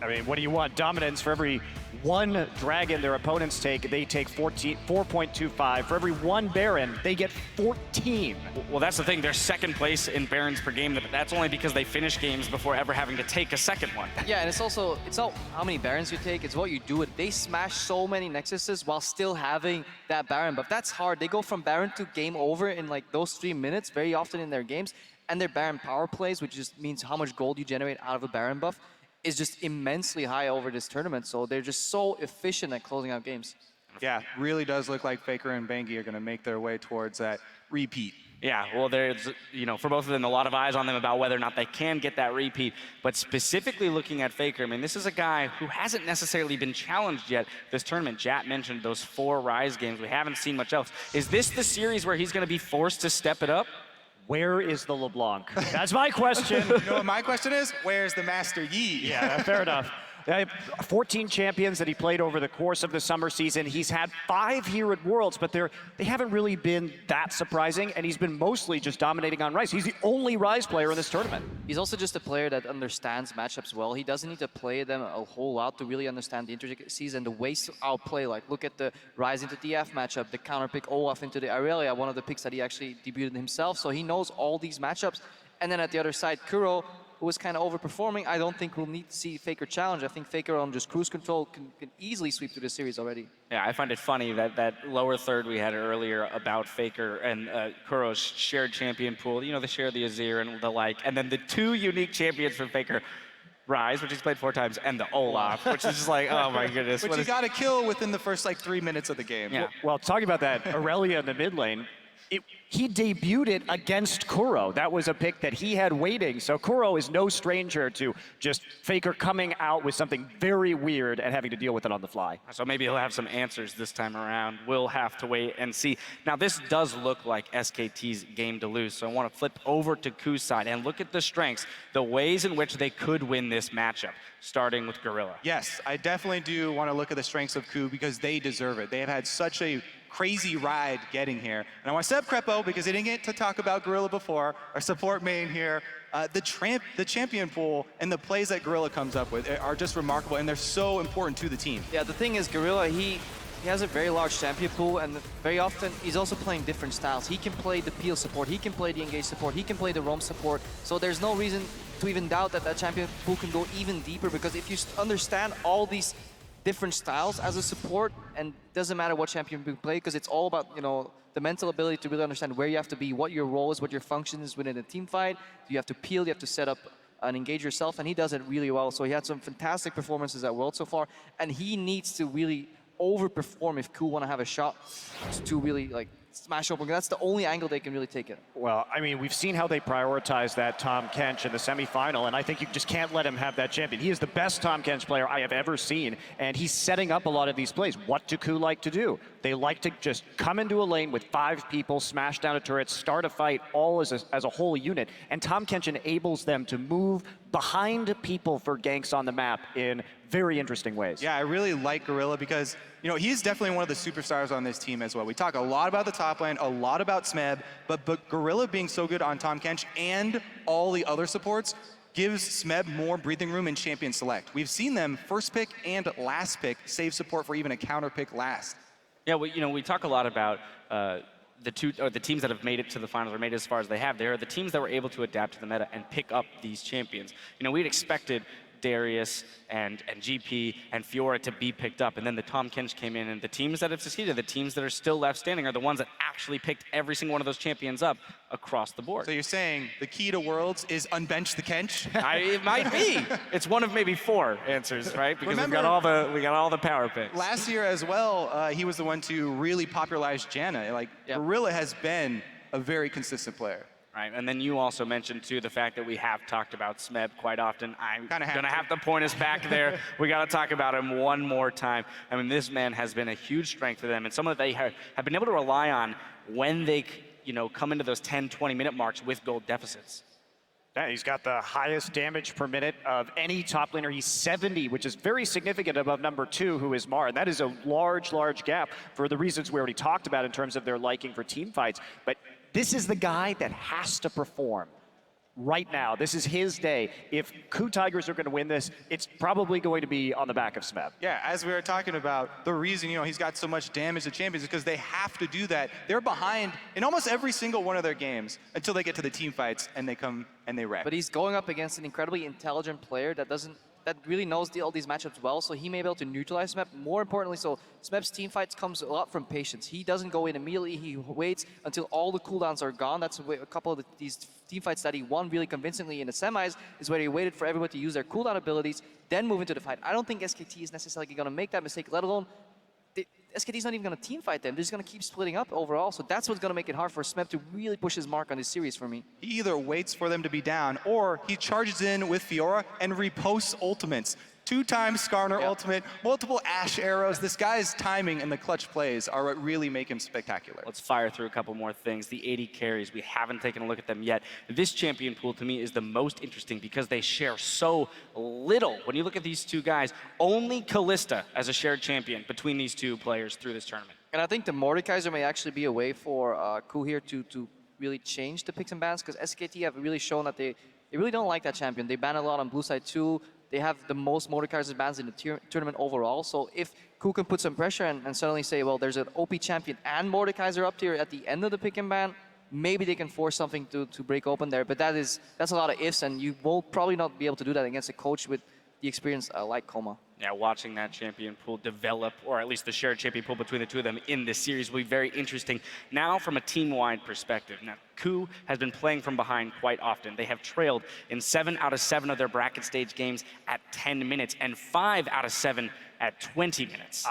I mean, what do you want? Dominance. For every one dragon their opponents take, they take 4.25. For every one Baron, they get 14.
Well, that's the thing. They're second place in Barons per game, but that's only because they finish games before ever having to take a second one.
Yeah, and it's not how many Barons you take, it's what you do with. They smash so many Nexuses while still having that Baron buff. That's hard. They go from Baron to game over in like those 3 minutes very often in their games, and their Baron power plays, which just means how much gold you generate out of a Baron buff, is just immensely high over this tournament. So they're just so efficient at closing out games.
Yeah, really does look like Faker and Bengi are going to make their way towards that repeat.
Yeah, well, there's, for both of them, a lot of eyes on them about whether or not they can get that repeat. But specifically looking at Faker, I mean, this is a guy who hasn't necessarily been challenged yet this tournament. Jat mentioned those 4 Rise games. We haven't seen much else. Is this the series where he's going to be forced to step it up?
Where is the LeBlanc? That's my question.
You know what my question is? Where's the Master Yi?
Yeah, fair enough. 14 champions that he played over the course of the summer season. He's had 5 here at Worlds, but they haven't really been that surprising, and he's been mostly just dominating on Rise. He's the only Rise player in this tournament.
He's also just a player that understands matchups well. He doesn't need to play them a whole lot to really understand the intricacies and the ways to outplay. Like, look at the Rise into DF matchup, the counter pick Olaf into the Irelia, one of the picks that he actually debuted himself. So he knows all these matchups. And then at the other side, Kuro, who was kind of overperforming, I don't think we'll need to see Faker challenge. I think Faker on just cruise control can easily sweep through the series already.
Yeah, I find it funny that lower third we had earlier about Faker and Kuro's shared champion pool. You know, they share the Azir and the like. And then the 2 unique champions for Faker, Rise, which he's played 4 times, and the Olaf, which is just like, oh my goodness.
Which you got to kill within the first, like, 3 minutes of the game.
Yeah. Well, talking about that, Irelia in the mid lane, he debuted it against Kuro. That was a pick that he had waiting. So Kuro is no stranger to just Faker coming out with something very weird and having to deal with it on the fly.
So maybe he'll have some answers this time around. We'll have to wait and see. Now, this does look like SKT's game to lose. So I want to flip over to KOO's side and look at the strengths, the ways in which they could win this matchup, starting with Gorilla.
Yes, I definitely do want to look at the strengths of KOO because they deserve it. They have had such a crazy ride getting here. And I want to set up Crepo because they didn't get to talk about Gorilla before, our support main here. The champion pool and the plays that Gorilla comes up with are just remarkable, and they're so important to the team.
Yeah, the thing is, Gorilla, he has a very large champion pool, and very often he's also playing different styles. He can play the peel support, he can play the engage support, he can play the roam support, so there's no reason to even doubt that that champion pool can go even deeper, because if you understand all these different styles as a support, and doesn't matter what champion you play, because it's all about, you know, the mental ability to really understand where you have to be, what your role is, what your function is within a team fight. You have to peel, you have to set up and engage yourself, and he does it really well. So he had some fantastic performances at World so far, and he needs to really overperform if KOO want to have a shot to really like smash open. That's the only angle they can really take it.
Well, I mean, we've seen how they prioritize that Tahm Kench in the semifinal, and I think you just can't let him have that champion. He is the best Tahm Kench player I have ever seen, and he's setting up a lot of these plays. What do KOO like to do? They like to just come into a lane with 5 people, smash down a turret, start a fight, all as a whole unit, and Tahm Kench enables them to move behind people for ganks on the map in very interesting ways.
Yeah, I really like Gorilla because, you know, he's definitely one of the superstars on this team as well. We talk a lot about the top lane, a lot about Smeb, but Gorilla being so good on Tahm Kench and all the other supports gives Smeb more breathing room in champion select. We've seen them first pick and last pick save support for even a counter pick last.
Yeah, well, you know, we talk a lot about the teams that have made it to the finals or made it as far as they have. They are the teams that were able to adapt to the meta and pick up these champions. You know, we'd expected Darius and GP and Fiora to be picked up, and then the Tahm Kench came in, and the teams that have succeeded, the teams that are still left standing, are the ones that actually picked every single one of those champions up across the board.
So you're saying the key to Worlds is unbench the Kench?
It might be. It's one of maybe 4 answers, right? Because we got all the power picks.
Last year as well, he was the one to really popularize Janna. Like, Gorilla has been a very consistent player.
Right, and then you also mentioned, too, the fact that we have talked about Smeb quite often. I'm going to have to point us back there. We got to talk about him one more time. I mean, this man has been a huge strength for them, and someone that they have been able to rely on when they, you know, come into those 10, 20-minute marks with gold deficits.
Yeah, he's got the highest damage per minute of any top laner. He's 70, which is very significant above number 2, who is Mar. And that is a large, large gap for the reasons we already talked about in terms of their liking for team fights. But this is the guy that has to perform right now. This is his day. If KOO Tigers are going to win this, it's probably going to be on the back of Smeb.
Yeah, as we were talking about, the reason, you know, he's got so much damage to champions is because they have to do that. They're behind in almost every single one of their games until they get to the team fights and they come and they wreck.
But he's going up against an incredibly intelligent player that really knows all these matchups well, so he may be able to neutralize Smeb. More importantly, so Smeb's team fights comes a lot from patience. He doesn't go in immediately, he waits until all the cooldowns are gone. That's a couple of these team fights that he won really convincingly in the semis, is where he waited for everyone to use their cooldown abilities, then move into the fight. I don't think SKT is necessarily going to make that mistake, let alone SKT is not even going to team fight them. They're just going to keep splitting up overall. So that's what's going to make it hard for Smeb to really push his mark on this series for me.
He either waits for them to be down or he charges in with Fiora and reposts ultimates. Two-time Skarner ultimate, multiple Ashe arrows. This guy's timing and the clutch plays are what really make him spectacular.
Let's fire through a couple more things. The 80 carries, we haven't taken a look at them yet. This champion pool to me is the most interesting because they share so little. When you look at these two guys, only Kalista as a shared champion between these two players through this tournament.
And I think the Mordekaiser may actually be a way for KOO here to really change the picks and bans, because SKT have really shown that they really don't like that champion. They ban a lot on blue side too. They have the most Mordekaiser bans in the tournament overall. So if KOO can put some pressure and suddenly say, well, there's an OP champion and Mordekaiser up here at the end of the pick and ban, maybe they can force something to break open there. But that's a lot of ifs, and you will probably not be able to do that against a coach with the experience like Koma.
Yeah, watching that champion pool develop, or at least the shared champion pool between the two of them in this series will be very interesting. Now, from a team-wide perspective, now KOO has been playing from behind quite often. They have trailed in 7 out of 7 of their bracket stage games at 10 minutes and 5 out of 7 at 20 minutes.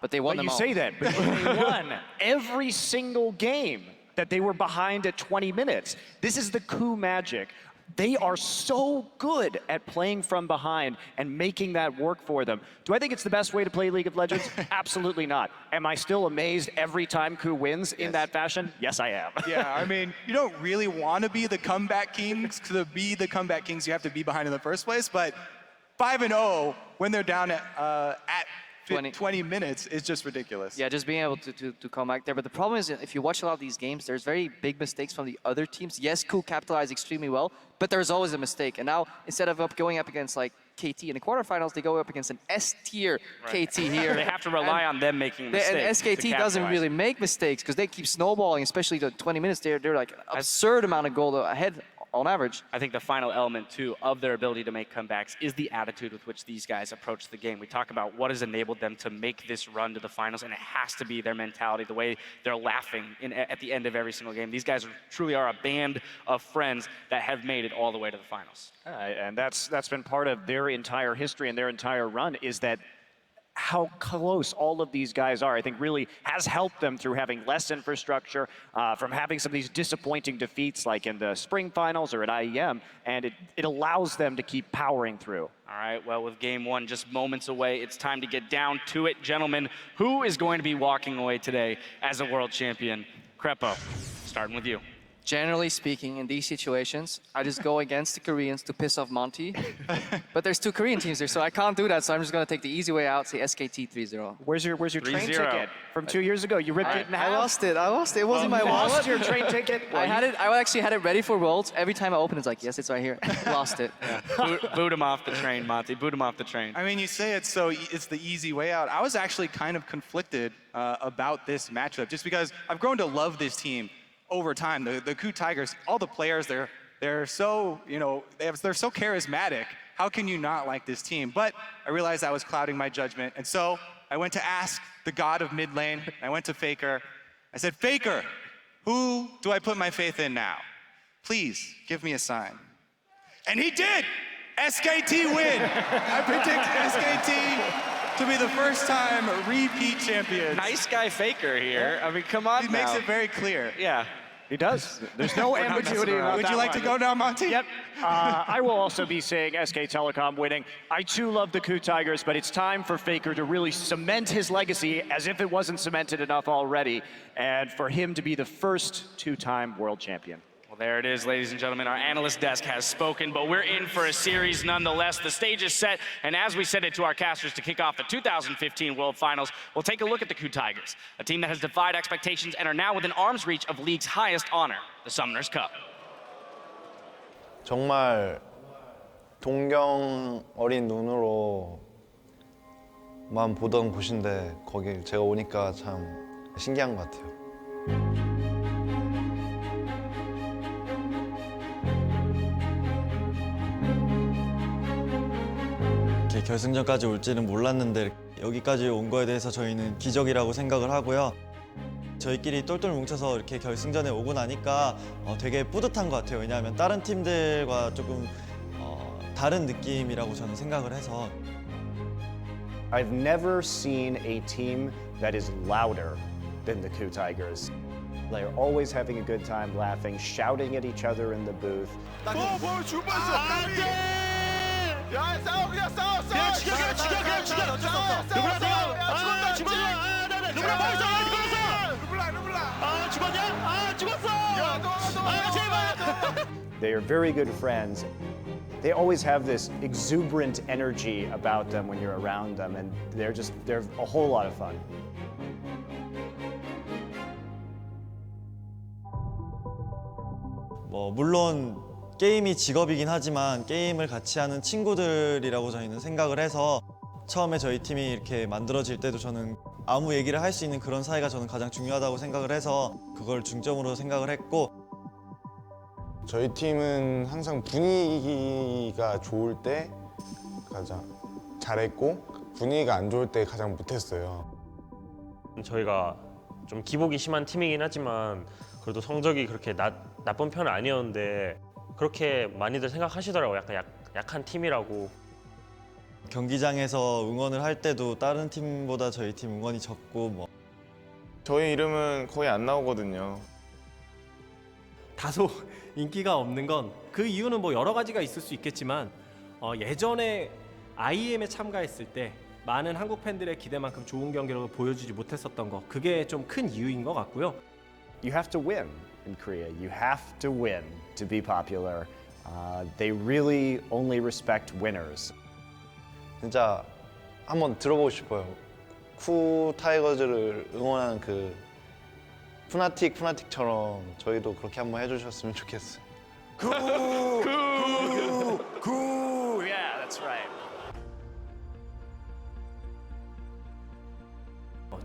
But they won
But
them
you
all.
say that, but they won every single game that they were behind at 20 minutes. This is the KOO magic. They are so good at playing from behind and making that work for them. Do I think it's the best way to play League of Legends? Absolutely not. Am I still amazed every time KOO wins in that fashion? Yes, I am.
Yeah, I mean, you don't really want to be the comeback kings. To be the comeback kings, you have to be behind in the first place. But 5-0 when they're down at 20 minutes is just ridiculous.
Yeah, just being able to come back there. But the problem is, if you watch a lot of these games, there's very big mistakes from the other teams. Yes, KOO capitalized extremely well, but there's always a mistake. And now, instead of going up against like KT in the quarterfinals, they go up against an S-tier KT here.
They have to rely on them making mistakes.
And SKT doesn't really make mistakes because they keep snowballing, especially the 20 minutes. They're like an absurd amount of goal ahead on average.
I think the final element, too, of their ability to make comebacks is the attitude with which these guys approach the game. We talk about what has enabled them to make this run to the finals, and it has to be their mentality, the way they're laughing at the end of every single game. These guys truly are a band of friends that have made it all the way to the finals.
And that's been part of their entire history and their entire run, is that how close all of these guys are, I think really has helped them through having less infrastructure, from having some of these disappointing defeats like in the spring finals or at IEM, and it allows them to keep powering through.
All right, well, with game one just moments away, it's time to get down to it. Gentlemen, who is going to be walking away today as a world champion? Crepo, starting with you.
Generally speaking, in these situations, I just go against the Koreans to piss off Monty. But there's 2 Korean teams there, so I can't do that. So I'm just going to take the easy way out, say SKT 3-0.
Where's your train ticket from 2 years ago? You ripped it in half?
I lost it. It wasn't my
You
wallet.
lost your train ticket?
I actually had it ready for Worlds. Every time I open, it's like, yes, it's right here. Lost it.
Boot him off the train, Monty. Boot him off the train.
I mean, you say it's the easy way out. I was actually kind of conflicted about this matchup, just because I've grown to love this team over time. The KOO Tigers, all the players, they're so, they're so charismatic. How can you not like this team? But I realized I was clouding my judgment, and so I went to ask the god of mid lane. I went to Faker. I said, Faker, who do I put my faith in now? Please give me a sign. And he did. SKT win. I predict SKT to be the first time repeat champions.
Nice guy Faker here. I mean, come on.
He makes it very clear.
Yeah.
He does. There's no ambiguity about
Would you like to go now, Monty?
Yep. I will also be saying SK Telecom winning. I too love the KOO Tigers, but it's time for Faker to really cement his legacy as if it wasn't cemented enough already, and for him to be the first 2-time world champion.
Well, there it is, ladies and gentlemen. Our analyst desk has spoken, but we're in for a series nonetheless. The stage is set, and as we said it to our casters to kick off the 2015 World Finals, we'll take a look at the KOO Tigers, a team that has defied expectations and are now within arm's reach of League's highest honor, the Summoners Cup.
정말 동경 어린 눈으로만 보던 곳인데 거기 제가 오니까 참 신기한 것 같아요.
이렇게 결승전까지 올지는 몰랐는데 여기까지 온 거에 대해서 저희는 기적이라고 생각을 하고요. 저희끼리 똘똘 뭉쳐서 이렇게 결승전에 오고 나니까 되게 뿌듯한 것 같아요. 왜냐하면 다른 팀들과 조금 다른 느낌이라고 저는 생각을 해서.
I've never seen a team that is louder than the KOO Tigers. They're always having a good time, laughing, shouting at each other in the booth.
야 싸워 그냥 싸워 싸워.
죽여 누구나 죽었어 누구나 벌써 죽었어 제발.
They are very good friends. They always have this exuberant energy about them when you're around them, and they're a whole lot of fun.
물론 게임이 직업이긴 하지만 게임을 같이 하는 친구들이라고 저희는 생각을 해서 처음에 저희 팀이 이렇게 만들어질 때도 저는 아무 얘기를 할 수 있는 그런 사이가 저는 가장 중요하다고 생각을 해서 그걸 중점으로 생각을 했고
저희 팀은 항상 분위기가 좋을 때 가장 잘했고 분위기가 안 좋을 때 가장 못했어요.
저희가 좀 기복이 심한 팀이긴 하지만 그래도 성적이 그렇게 나쁜 편은 아니었는데 그렇게 많이들 생각하시더라고요. 약간 약한 팀이라고.
경기장에서 응원을 할 때도 다른 팀보다 저희 팀 응원이 적고
저희 이름은 거의 안 나오거든요.
다소 인기가 없는 건 그 이유는 뭐 여러 가지가 있을 수 있겠지만 예전에 IEM에 참가했을 때 많은 한국 팬들의 기대만큼 좋은 경기력을 보여주지 못했었던 거 그게 좀 큰 이유인 것 같고요.
You have to win in Korea. You have to win to be popular. They really only respect winners.
진짜 한번 들어보고 싶어요. 쿠 타이거즈를 응원하는 그 푸나틱처럼 저희도 그렇게 한번 해주셨으면 좋겠어요.
Yeah, that's right.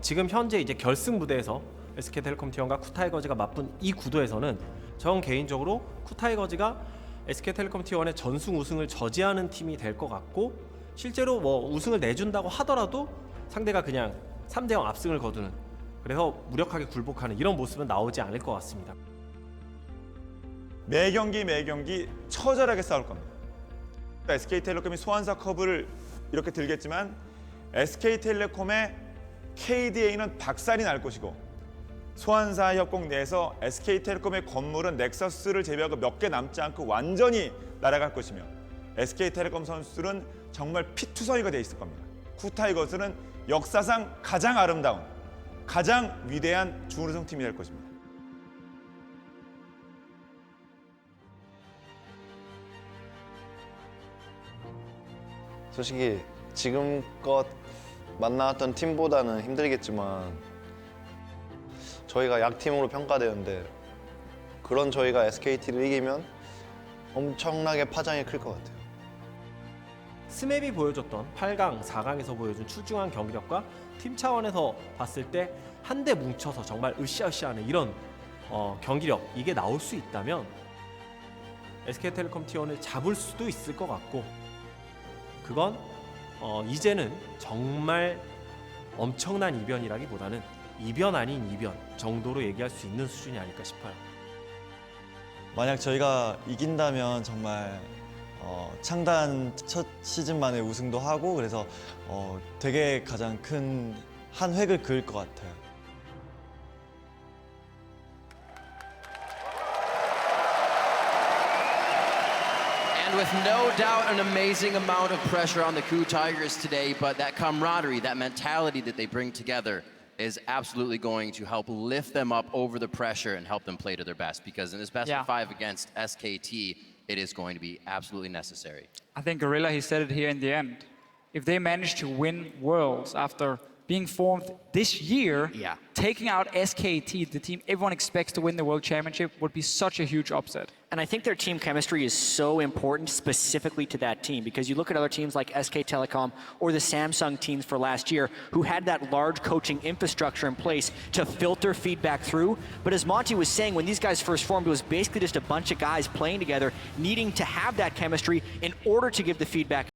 지금 현재 이제 결승 무대에서 SK텔레콤 T1과 쿠타이거즈가 맞붙은 이 구도에서는 전 개인적으로 쿠타이거즈가 SK텔레콤 T1의 전승 우승을 저지하는 팀이 될 것 같고 실제로 우승을 내준다고 하더라도 상대가 그냥 3대0 압승을 거두는 그래서 무력하게 굴복하는 이런 모습은 나오지 않을 것 같습니다.
매 경기 처절하게 싸울 겁니다. SK텔레콤이 소환사컵을 이렇게 들겠지만 SK텔레콤의 KDA는 박살이 날 것이고 소환사 협곡 내에서 SK텔레콤의 건물은 넥서스를 제외하고 몇 개 남지 않고 완전히 날아갈 것이며 SK텔레콤 선수들은 정말 피투성이가 돼 있을 겁니다. 쿠타이거즈는 역사상 가장 아름다운, 가장 위대한 준우승 팀이 될 것입니다.
솔직히 지금껏 만나왔던 팀보다는 힘들겠지만 저희가 약팀으로 평가되는데 그런 저희가 SKT를 이기면 엄청나게 파장이 클 것 같아요.
스맵이 보여줬던 8강, 4강에서 보여준 출중한 경기력과 팀 차원에서 봤을 때 한데 뭉쳐서 정말 으쌰으쌰하는 이런 경기력 이게 나올 수 있다면 SK텔레콤 T1을 잡을 수도 있을 것 같고 그건 이제는 정말 엄청난 이변이라기보다는 이변 아닌 이변 정도로 얘기할 수 있는 수준이 아닐까 싶어요.
만약 저희가 이긴다면 정말 창단 첫 시즌 만에 우승도 하고 그래서 되게 가장 큰 한 획을 그을 것 같아요.
And with no doubt an amazing amount of pressure on the KOO Tigers today, but that camaraderie, that mentality that they bring together is absolutely going to help lift them up over the pressure and help them play to their best, because in this best of 5 against SKT, it is going to be absolutely necessary.
I think Gorilla, he said it here in the end. If they manage to win Worlds after being formed this year, taking out SKT, the team everyone expects to win the World Championship, would be such a huge upset.
And I think their team chemistry is so important specifically to that team because you look at other teams like SK Telecom or the Samsung teams for last year who had that large coaching infrastructure in place to filter feedback through. But as Monty was saying, when these guys first formed, it was basically just a bunch of guys playing together, needing to have that chemistry in order to give the feedback